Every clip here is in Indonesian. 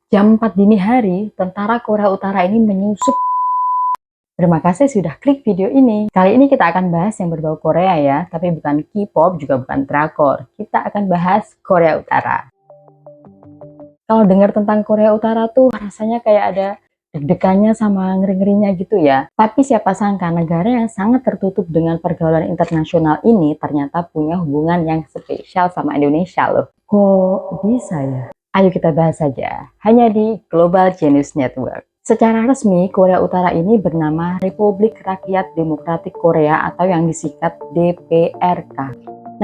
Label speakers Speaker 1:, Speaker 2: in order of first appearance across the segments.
Speaker 1: Jam 4 dini hari, tentara Korea Utara ini menyusup. Terima kasih sudah klik video ini. Kali ini kita akan bahas yang berbau Korea ya, tapi bukan K-pop, juga bukan drakor. Kita akan bahas Korea Utara. Kalau dengar tentang Korea Utara tuh rasanya kayak ada deg-degannya sama ngeri-ngerinya gitu ya. Tapi siapa sangka negara yang sangat tertutup dengan pergaulan internasional ini ternyata punya hubungan yang spesial sama Indonesia loh. Kok bisa ya? Ayo kita bahas saja, hanya di Global Genius Network. Secara resmi, Korea Utara ini bernama Republik Rakyat Demokratik Korea atau yang disingkat DPRK.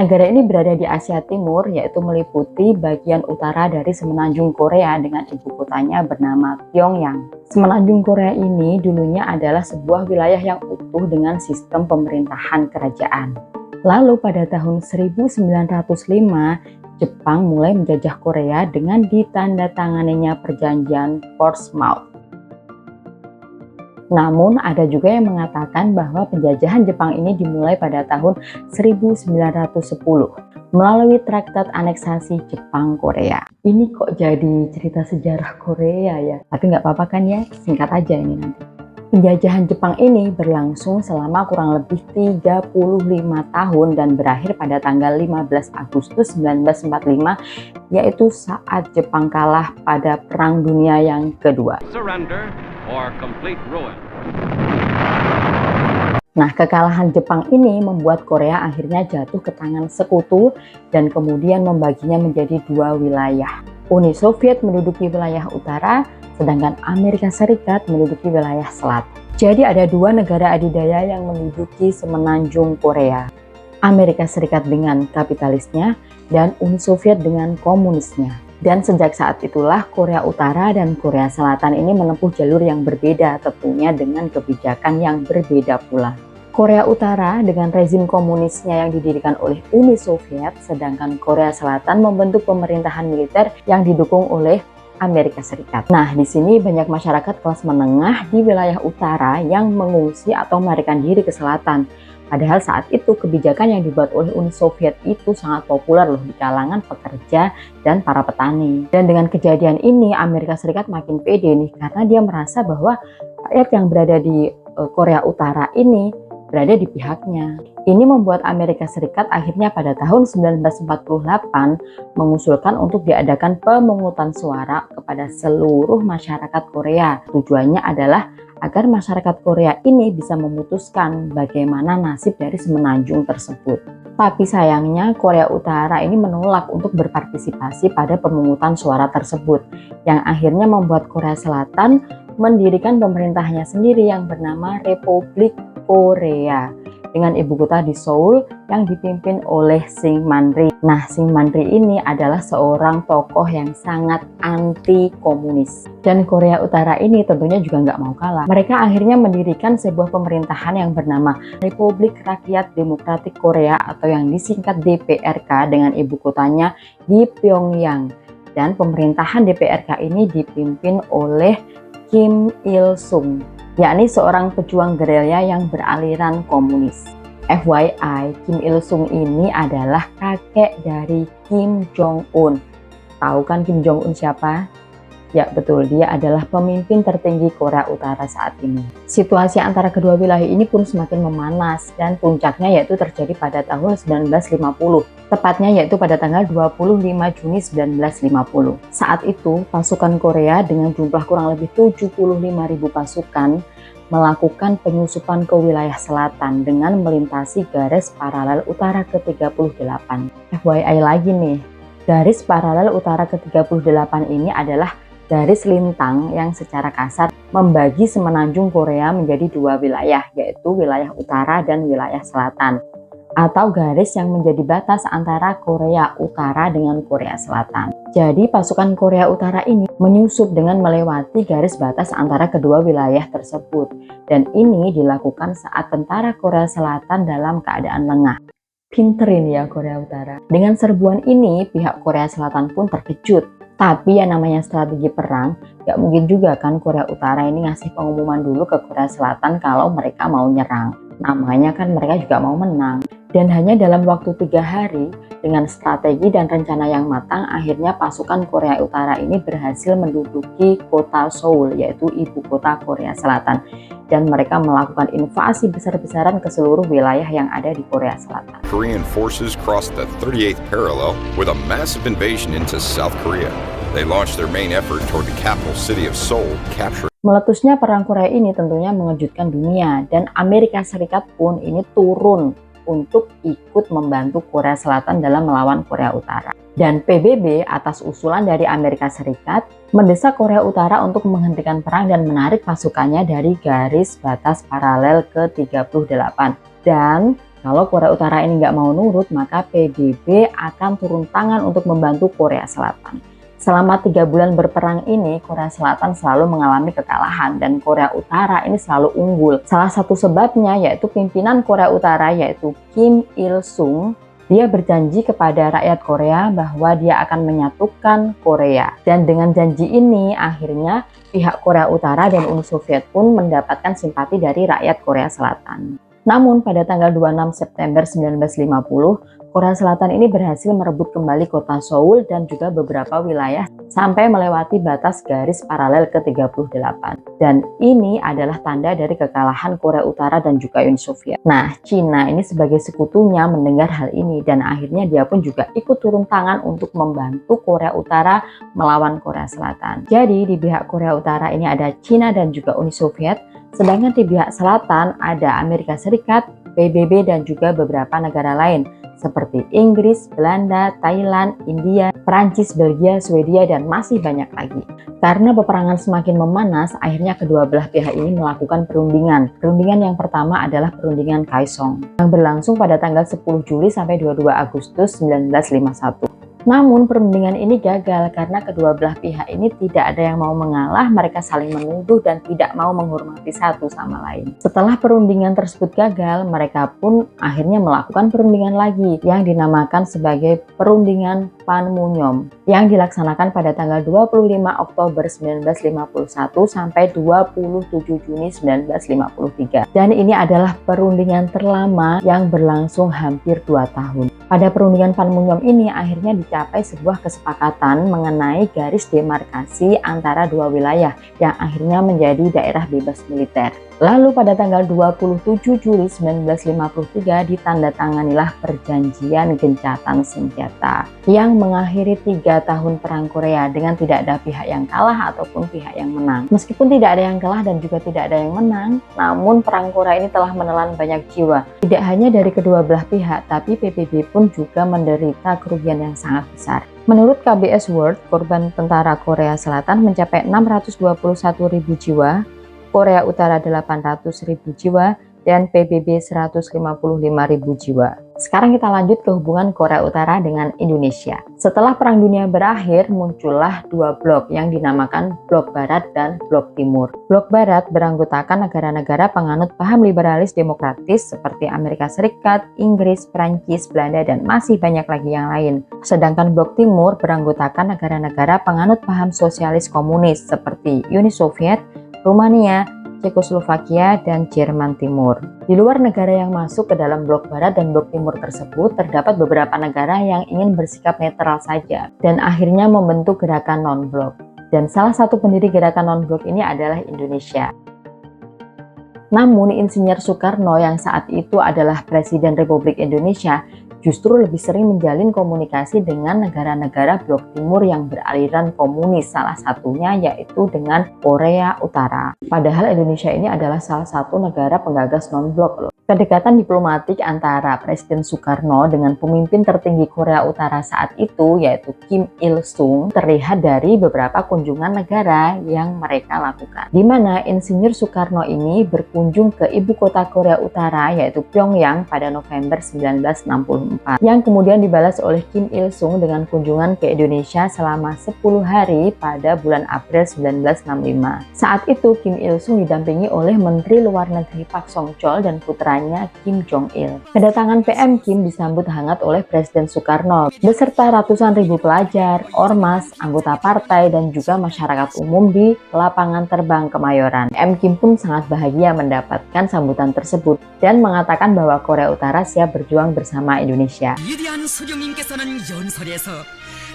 Speaker 1: Negara ini berada di Asia Timur, yaitu meliputi bagian utara dari Semenanjung Korea dengan ibu kotanya bernama Pyongyang. Semenanjung Korea ini dulunya adalah sebuah wilayah yang utuh dengan sistem pemerintahan kerajaan. Lalu pada tahun 1905, Jepang mulai menjajah Korea dengan ditandatanganinya perjanjian Portsmouth. Namun ada juga yang mengatakan bahwa penjajahan Jepang ini dimulai pada tahun 1910 melalui Traktat Aneksasi Jepang-Korea. Ini kok jadi cerita sejarah Korea ya? Tapi nggak apa-apa kan ya, singkat aja ini nanti. Penjajahan Jepang ini berlangsung selama kurang lebih 35 tahun dan berakhir pada tanggal 15 Agustus 1945, yaitu saat Jepang kalah pada Perang Dunia yang kedua. Surrender or complete ruin. Nah, kekalahan Jepang ini membuat Korea akhirnya jatuh ke tangan sekutu dan kemudian membaginya menjadi dua wilayah. Uni Soviet menduduki wilayah utara, sedangkan Amerika Serikat menduduki wilayah selatan. Jadi ada dua negara adidaya yang menduduki semenanjung Korea. Amerika Serikat dengan kapitalisnya dan Uni Soviet dengan komunisnya. Dan sejak saat itulah Korea Utara dan Korea Selatan ini menempuh jalur yang berbeda, tentunya dengan kebijakan yang berbeda pula. Korea Utara dengan rezim komunisnya yang didirikan oleh Uni Soviet, sedangkan Korea Selatan membentuk pemerintahan militer yang didukung oleh Amerika Serikat. Nah, di sini banyak masyarakat kelas menengah di wilayah utara yang mengungsi atau melarikan diri ke selatan. Padahal saat itu kebijakan yang dibuat oleh Uni Soviet itu sangat populer loh di kalangan pekerja dan para petani. Dan dengan kejadian ini Amerika Serikat makin pede nih karena dia merasa bahwa rakyat yang berada di Korea Utara ini berada di pihaknya. Ini membuat Amerika Serikat akhirnya pada tahun 1948 mengusulkan untuk diadakan pemungutan suara kepada seluruh masyarakat Korea. Tujuannya adalah agar masyarakat Korea ini bisa memutuskan bagaimana nasib dari semenanjung tersebut. Tapi sayangnya Korea Utara ini menolak untuk berpartisipasi pada pemungutan suara tersebut, yang akhirnya membuat Korea Selatan mendirikan pemerintahnya sendiri yang bernama Republik Korea dengan ibu kota di Seoul yang dipimpin oleh Syngman Rhee. Nah, Syngman Rhee ini adalah seorang tokoh yang sangat anti-komunis. Dan Korea Utara ini tentunya juga nggak mau kalah. Mereka akhirnya mendirikan sebuah pemerintahan yang bernama Republik Rakyat Demokratik Korea atau yang disingkat DPRK dengan ibu kotanya di Pyongyang. Dan pemerintahan DPRK ini dipimpin oleh Kim Il-sung, yakni seorang pejuang gerilya yang beraliran komunis. FYI, Kim Il-sung ini adalah kakek dari Kim Jong-un. Tahu kan Kim Jong-un siapa? Ya betul, dia adalah pemimpin tertinggi Korea Utara saat ini. Situasi antara kedua wilayah ini pun semakin memanas dan puncaknya yaitu terjadi pada tahun 1950. Tepatnya yaitu pada tanggal 25 Juni 1950. Saat itu, pasukan Korea dengan jumlah kurang lebih 75.000 pasukan melakukan penyusupan ke wilayah selatan dengan melintasi garis paralel utara ke-38. FYI lagi nih, garis paralel utara ke-38 ini adalah garis lintang yang secara kasar membagi semenanjung Korea menjadi dua wilayah, yaitu wilayah utara dan wilayah selatan, atau garis yang menjadi batas antara Korea Utara dengan Korea Selatan. Jadi pasukan Korea Utara ini menyusup dengan melewati garis batas antara kedua wilayah tersebut, dan ini dilakukan saat tentara Korea Selatan dalam keadaan lengah. Pinter ini ya Korea Utara. Dengan serbuan ini pihak Korea Selatan pun terkejut. Tapi yang namanya strategi perang, gak mungkin juga kan Korea Utara ini ngasih pengumuman dulu ke Korea Selatan kalau mereka mau nyerang. Namanya kan mereka juga mau menang. Dan hanya dalam waktu 3 hari, dengan strategi dan rencana yang matang, akhirnya pasukan Korea Utara ini berhasil menduduki kota Seoul, yaitu ibu kota Korea Selatan. Dan mereka melakukan invasi besar-besaran ke seluruh wilayah yang ada di Korea Selatan.
Speaker 2: Korean forces crossed the 38th parallel with a massive invasion into South Korea. They launched their main effort toward the capital city of Seoul, capturing.
Speaker 1: Meletusnya perang Korea ini tentunya mengejutkan dunia, dan Amerika Serikat pun ini turun untuk ikut membantu Korea Selatan dalam melawan Korea Utara. Dan PBB atas usulan dari Amerika Serikat mendesak Korea Utara untuk menghentikan perang dan menarik pasukannya dari garis batas paralel ke-38. Dan kalau Korea Utara ini nggak mau nurut, maka PBB akan turun tangan untuk membantu Korea Selatan. Selama 3 bulan berperang ini, Korea Selatan selalu mengalami kekalahan dan Korea Utara ini selalu unggul. Salah satu sebabnya yaitu pimpinan Korea Utara yaitu Kim Il-sung. Dia berjanji kepada rakyat Korea bahwa dia akan menyatukan Korea. Dan dengan janji ini akhirnya pihak Korea Utara dan Uni Soviet pun mendapatkan simpati dari rakyat Korea Selatan. Namun pada tanggal 26 September 1950, Korea Selatan ini berhasil merebut kembali kota Seoul dan juga beberapa wilayah sampai melewati batas garis paralel ke-38. Dan ini adalah tanda dari kekalahan Korea Utara dan juga Uni Soviet. Nah, Cina ini sebagai sekutunya mendengar hal ini dan akhirnya dia pun juga ikut turun tangan untuk membantu Korea Utara melawan Korea Selatan. Jadi di pihak Korea Utara ini ada Cina dan juga Uni Soviet, sedangkan di pihak selatan ada Amerika Serikat, PBB dan juga beberapa negara lain seperti Inggris, Belanda, Thailand, India, Perancis, Belgia, Swedia, dan masih banyak lagi. Karena peperangan semakin memanas, akhirnya kedua belah pihak ini melakukan perundingan. Perundingan yang pertama adalah perundingan Kaesong, yang berlangsung pada tanggal 10 Juli sampai 22 Agustus 1951. Namun perundingan ini gagal karena kedua belah pihak ini tidak ada yang mau mengalah, mereka saling menuduh dan tidak mau menghormati satu sama lain. Setelah perundingan tersebut gagal, mereka pun akhirnya melakukan perundingan lagi yang dinamakan sebagai perundingan Panmunjom yang dilaksanakan pada tanggal 25 Oktober 1951 sampai 27 Juni 1953. Dan ini adalah perundingan terlama yang berlangsung hampir 2 tahun. Pada perundingan Panmunjom ini akhirnya dicapai sebuah kesepakatan mengenai garis demarkasi antara dua wilayah yang akhirnya menjadi daerah bebas militer. Lalu pada tanggal 27 Juli 1953 ditandatanganilah perjanjian gencatan senjata yang mengakhiri 3 tahun perang Korea dengan tidak ada pihak yang kalah ataupun pihak yang menang. Meskipun tidak ada yang kalah dan juga tidak ada yang menang, namun perang Korea ini telah menelan banyak jiwa. Tidak hanya dari kedua belah pihak, tapi PBB pun juga menderita kerugian yang sangat besar. Menurut KBS World, korban tentara Korea Selatan mencapai 621.000 jiwa, Korea Utara 800.000 jiwa, dan PBB 155.000 jiwa. Sekarang kita lanjut ke hubungan Korea Utara dengan Indonesia. Setelah Perang Dunia berakhir, muncullah dua blok yang dinamakan Blok Barat dan Blok Timur. Blok Barat beranggotakan negara-negara penganut paham liberalis demokratis seperti Amerika Serikat, Inggris, Perancis, Belanda, dan masih banyak lagi yang lain. Sedangkan Blok Timur beranggotakan negara-negara penganut paham sosialis komunis seperti Uni Soviet, Rumania, Cekoslovakia, dan Jerman Timur. Di luar negara yang masuk ke dalam blok barat dan blok timur tersebut, terdapat beberapa negara yang ingin bersikap netral saja dan akhirnya membentuk gerakan non-blok. Dan salah satu pendiri gerakan non-blok ini adalah Indonesia. Namun Insinyur Soekarno yang saat itu adalah Presiden Republik Indonesia justru lebih sering menjalin komunikasi dengan negara-negara blok timur yang beraliran komunis, salah satunya yaitu dengan Korea Utara. Padahal Indonesia ini adalah salah satu negara penggagas non-blok loh. Kedekatan diplomatik antara Presiden Soekarno dengan pemimpin tertinggi Korea Utara saat itu yaitu Kim Il-sung terlihat dari beberapa kunjungan negara yang mereka lakukan. Di mana Insinyur Soekarno ini berkunjung ke ibu kota Korea Utara yaitu Pyongyang pada November 1964. 2004, yang kemudian dibalas oleh Kim Il Sung dengan kunjungan ke Indonesia selama 10 hari pada bulan April 1965. Saat itu Kim Il Sung didampingi oleh Menteri Luar Negeri Pak Song Chol dan putranya Kim Jong Il. Kedatangan PM Kim disambut hangat oleh Presiden Soekarno beserta ratusan ribu pelajar, ormas, anggota partai, dan juga masyarakat umum di lapangan terbang Kemayoran. PM Kim pun sangat bahagia mendapatkan sambutan tersebut dan mengatakan bahwa Korea Utara siap berjuang bersama Indonesia.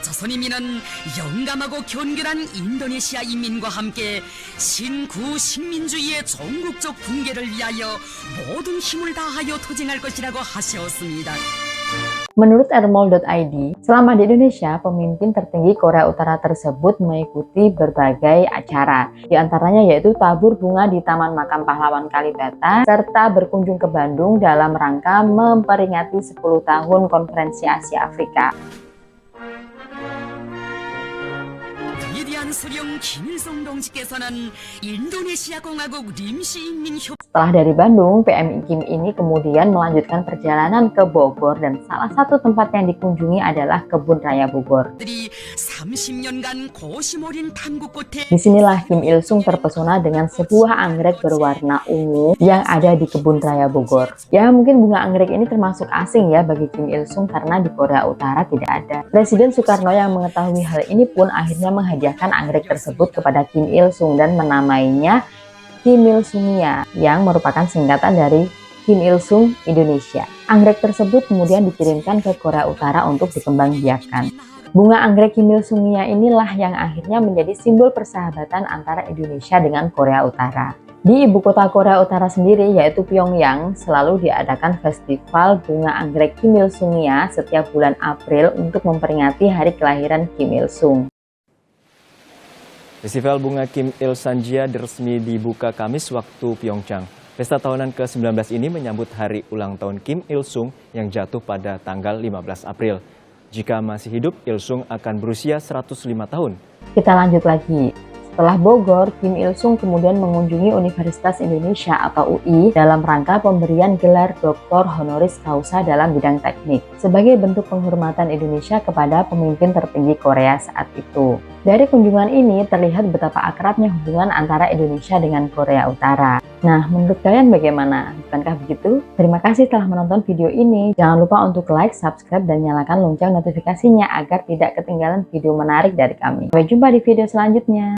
Speaker 3: 조선인민은 영감하고 견고한 인도네시아 인민과 함께 신구 식민주의의 전국적 붕괴를 위하여 모든 힘을 다하여 투쟁할 것이라고 하셨습니다.
Speaker 1: Menurut Ermol.id, selama di Indonesia, pemimpin tertinggi Korea Utara tersebut mengikuti berbagai acara, di antaranya yaitu tabur bunga di Taman Makam Pahlawan Kalibata, serta berkunjung ke Bandung dalam rangka memperingati 10 tahun Konferensi Asia Afrika. Setelah dari Bandung, PM Kim ini kemudian melanjutkan perjalanan ke Bogor dan salah satu tempat yang dikunjungi adalah Kebun Raya Bogor. Disinilah Kim Il Sung terpesona dengan sebuah anggrek berwarna ungu yang ada di Kebun Raya Bogor. Ya, mungkin bunga anggrek ini termasuk asing ya bagi Kim Il Sung karena di Korea Utara tidak ada. Presiden Soekarno yang mengetahui hal ini pun akhirnya menghadiahkan anggrek tersebut kepada Kim Il Sung dan menamainya Kim Il Sungia yang merupakan singkatan dari Kim Il Sung Indonesia. Anggrek tersebut kemudian dikirimkan ke Korea Utara untuk dikembangbiakan. Bunga anggrek Kim Il Sungia inilah yang akhirnya menjadi simbol persahabatan antara Indonesia dengan Korea Utara. Di ibu kota Korea Utara sendiri yaitu Pyongyang selalu diadakan festival bunga anggrek Kim Il Sungia setiap bulan April untuk memperingati hari kelahiran Kim Il Sung.
Speaker 4: Festival bunga Kim Il Sungia resmi dibuka Kamis waktu Pyeongchang. Pesta tahunan ke-19 ini menyambut hari ulang tahun Kim Il Sung yang jatuh pada tanggal 15 April. Jika masih hidup, Il Sung akan berusia 105 tahun.
Speaker 1: Kita lanjut lagi. Setelah Bogor, Kim Il Sung kemudian mengunjungi Universitas Indonesia atau UI dalam rangka pemberian gelar Doktor Honoris Causa dalam bidang teknik sebagai bentuk penghormatan Indonesia kepada pemimpin tertinggi Korea saat itu. Dari kunjungan ini terlihat betapa akrabnya hubungan antara Indonesia dengan Korea Utara. Nah, menurut kalian bagaimana? Bukankah begitu? Terima kasih telah menonton video ini. Jangan lupa untuk like, subscribe, dan nyalakan lonceng notifikasinya agar tidak ketinggalan video menarik dari kami. Sampai jumpa di video selanjutnya.